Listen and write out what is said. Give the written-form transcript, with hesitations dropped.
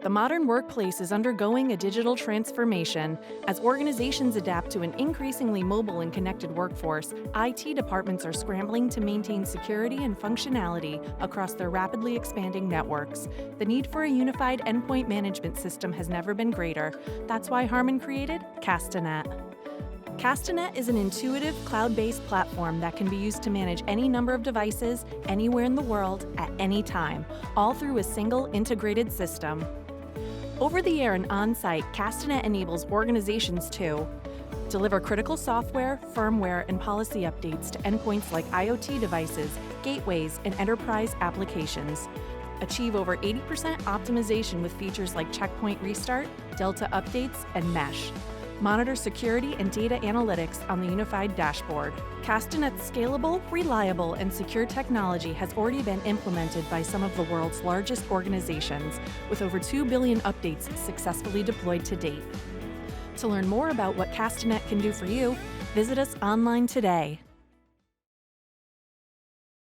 The modern workplace is undergoing a digital transformation. As organizations adapt to an increasingly mobile and connected workforce, IT departments are scrambling to maintain security and functionality across their rapidly expanding networks. The need for a unified endpoint management system has never been greater. That's why Harman created Castanet. Castanet is an intuitive, cloud-based platform that can be used to manage any number of devices, anywhere in the world, at any time, all through a single integrated system. Over the air and on-site, Castanet enables organizations to deliver critical software, firmware, and policy updates to endpoints like IoT devices, gateways, and enterprise applications. Achieve over 80% optimization with features like checkpoint restart, Delta updates, and mesh. Monitor security and data analytics on the unified dashboard. Castanet's scalable, reliable, and secure technology has already been implemented by some of the world's largest organizations, with over 2 billion updates successfully deployed to date. To learn more about what Castanet can do for you, visit us online today.